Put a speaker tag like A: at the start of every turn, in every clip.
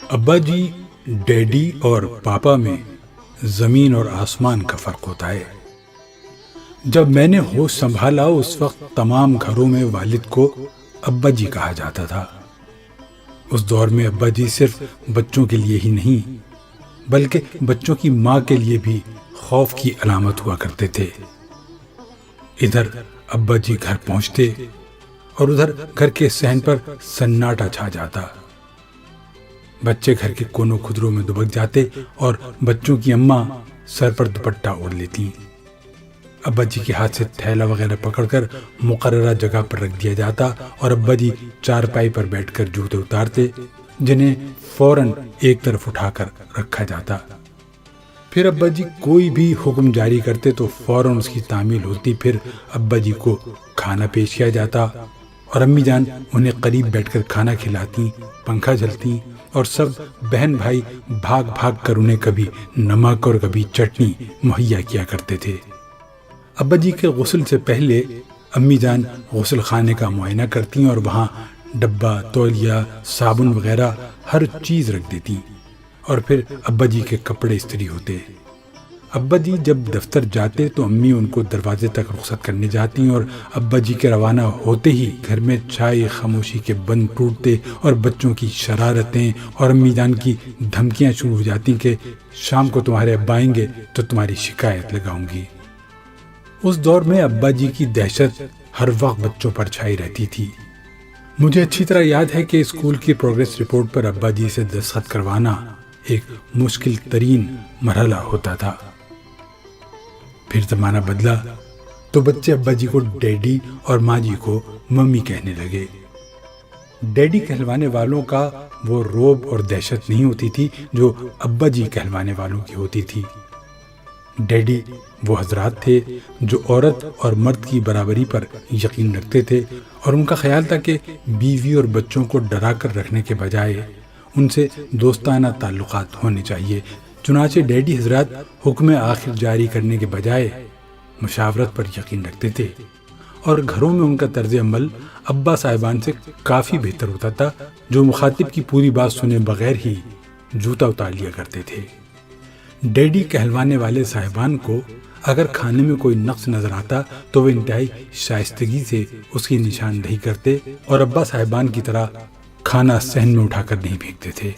A: ابا جی، ڈیڈی اور پاپا میں زمین اور آسمان کا فرق ہوتا ہے۔ جب میں نے ہوش سنبھالا اس وقت تمام گھروں میں والد کو ابا جی کہا جاتا تھا۔ اس دور میں ابا جی صرف بچوں کے لیے ہی نہیں بلکہ بچوں کی ماں کے لیے بھی خوف کی علامت ہوا کرتے تھے۔ ادھر ابا جی گھر پہنچتے اور ادھر گھر کے صحن پر سناٹا چھا جاتا۔ بچے گھر کے کونوں خدروں میں دبک جاتے اور بچوں کی اماں سر پر دوپٹہ اوڑھ لیتی۔ ابا جی کے ہاتھ سے تھیلا وغیرہ پکڑ کر مقررہ جگہ پر رکھ دیا جاتا اور ابا جی چارپائی پر بیٹھ کر جوتے اتارتے، جنہیں فوراً ایک طرف اٹھا کر رکھا جاتا۔ پھر ابا جی کوئی بھی حکم جاری کرتے تو فوراً اس کی تعمیل ہوتی۔ پھر ابا جی کو کھانا پیش کیا جاتا اور امی جان انہیں قریب بیٹھ کر کھانا کھلاتی، پنکھا جلتی اور سب بہن بھائی بھاگ بھاگ کر انہیں کبھی نمک اور کبھی چٹنی مہیا کیا کرتے تھے۔ ابا جی کے غسل سے پہلے امی جان غسل خانے کا معائنہ کرتی اور وہاں ڈبہ، تولیہ، صابن وغیرہ ہر چیز رکھ دیتی اور پھر ابا جی کے کپڑے استری ہوتے۔ ابا جی جب دفتر جاتے تو امی ان کو دروازے تک رخصت کرنے جاتی اور ابا جی کے روانہ ہوتے ہی گھر میں چائے خاموشی کے بند ٹوٹتے اور بچوں کی شرارتیں اور امی جان کی دھمکیاں شروع ہو جاتی کہ شام کو تمہارے ابا آئیں گے تو تمہاری شکایت لگاؤں گی۔ اس دور میں ابا جی کی دہشت ہر وقت بچوں پر چھائی رہتی تھی۔ مجھے اچھی طرح یاد ہے کہ اسکول کی پروگریس رپورٹ پر ابا جی سے دستخط کروانا ایک مشکل ترین مرحلہ ہوتا تھا۔ پھر زمانہ بدلا تو بچے ابا جی کو ڈیڈی اور ماں جی کو ممی کہنے لگے۔ ڈیڈی کہلوانے والوں کا وہ روب اور دہشت نہیں ہوتی تھی جو ابا جی کہلوانے والوں کی ہوتی تھی۔ ڈیڈی وہ حضرات تھے جو عورت اور مرد کی برابری پر یقین رکھتے تھے اور ان کا خیال تھا کہ بیوی اور بچوں کو ڈرا کر رکھنے کے بجائے ان سے دوستانہ تعلقات ہونے چاہیے۔ چنانچہ ڈیڈی حضرات حکم آخر جاری کرنے کے بجائے مشاورت پر یقین رکھتے تھے اور گھروں میں ان کا طرز عمل ابا صاحبان سے کافی بہتر ہوتا تھا، جو مخاطب کی پوری بات سنے بغیر ہی جوتا اتار لیا کرتے تھے۔ ڈیڈی کہلوانے والے صاحبان کو اگر کھانے میں کوئی نقص نظر آتا تو وہ انتہائی شائستگی سے اس کی نشاندہی کرتے اور ابا صاحبان کی طرح کھانا صحن میں اٹھا کر نہیں پھینکتے تھے۔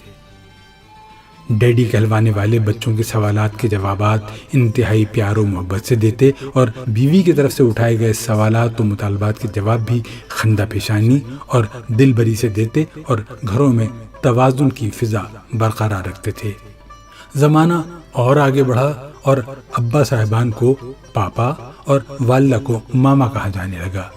A: ڈیڈی کہلوانے والے بچوں کے سوالات کے جوابات انتہائی پیار و محبت سے دیتے اور بیوی کی طرف سے اٹھائے گئے سوالات و مطالبات کے جواب بھی خندہ پیشانی اور دل بری سے دیتے اور گھروں میں توازن کی فضا برقرار رکھتے تھے۔ زمانہ اور آگے بڑھا اور ابا صاحبان کو پاپا اور والدہ کو ماما کہا جانے لگا۔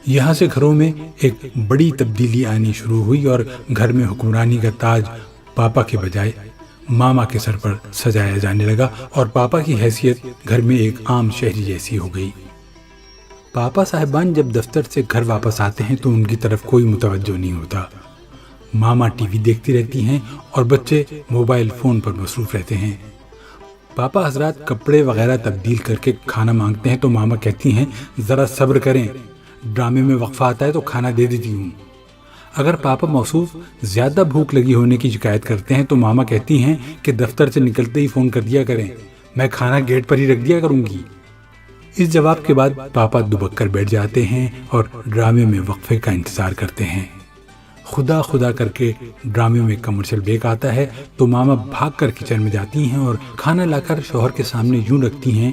A: یہاں سے گھروں میں ایک بڑی تبدیلی آنی شروع ہوئی اور گھر میں حکمرانی کا تاج پاپا کے بجائے ماما کے سر پر سجایا جانے لگا اور پاپا کی حیثیت گھر میں ایک عام شہری جیسی ہو گئی۔ پاپا صاحبان جب دفتر سے گھر واپس آتے ہیں تو ان کی طرف کوئی متوجہ نہیں ہوتا۔ ماما ٹی وی دیکھتی رہتی ہیں اور بچے موبائل فون پر مصروف رہتے ہیں۔ پاپا حضرات کپڑے وغیرہ تبدیل کر کے کھانا مانگتے ہیں تو ماما کہتی ہیں ذرا صبر کریں، ڈرامے میں وقفہ آتا ہے تو کھانا دے دیتی ہوں۔ اگر پاپا موصوف زیادہ بھوک لگی ہونے کی شکایت کرتے ہیں تو ماما کہتی ہیں کہ دفتر سے نکلتے ہی فون کر دیا کریں، میں کھانا گیٹ پر ہی رکھ دیا کروں گی۔ اس جواب کے بعد پاپا دبک کر بیٹھ جاتے ہیں اور ڈرامے میں وقفے کا انتظار کرتے ہیں۔ خدا خدا کر کے ڈرامے میں کمرشل بریک آتا ہے تو ماما بھاگ کر کچن میں جاتی ہیں اور کھانا لا کر شوہر کے سامنے یوں رکھتی ہیں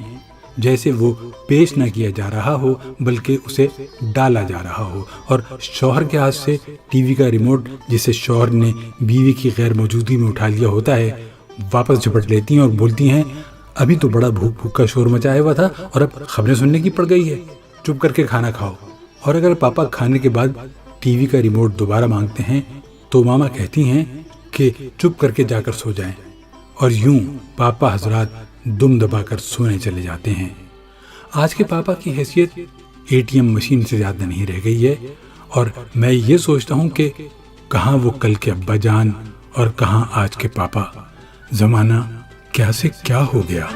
A: جیسے وہ پیش نہ کیا جا رہا ہو بلکہ اسے ڈالا جا رہا ہو، اور شوہر کے ہاتھ سے ٹی وی کا ریموٹ جسے شوہر نے بیوی کی غیر موجودگی میں اٹھا لیا ہوتا ہے واپس جھپٹ لیتی ہیں اور بولتی ہیں ابھی تو بڑا بھوک بھوک کا شور مچایا ہوا تھا اور اب خبریں سننے کی پڑ گئی ہے، چپ کر کے کھانا کھاؤ۔ اور اگر پاپا کھانے کے بعد ٹی وی کا ریموٹ دوبارہ مانگتے ہیں تو ماما کہتی ہیں کہ چپ کر کے جا کر سو جائیں، اور یوں پاپا حضرات دم دبا کر سونے چلے جاتے ہیں۔ آج کے پاپا کی حیثیت اے ٹی ایم مشین سے زیادہ نہیں رہ گئی ہے، اور میں یہ سوچتا ہوں کہ کہاں وہ کل کے ابا جان اور کہاں آج کے پاپا، زمانہ کیا سے کیا ہو گیا۔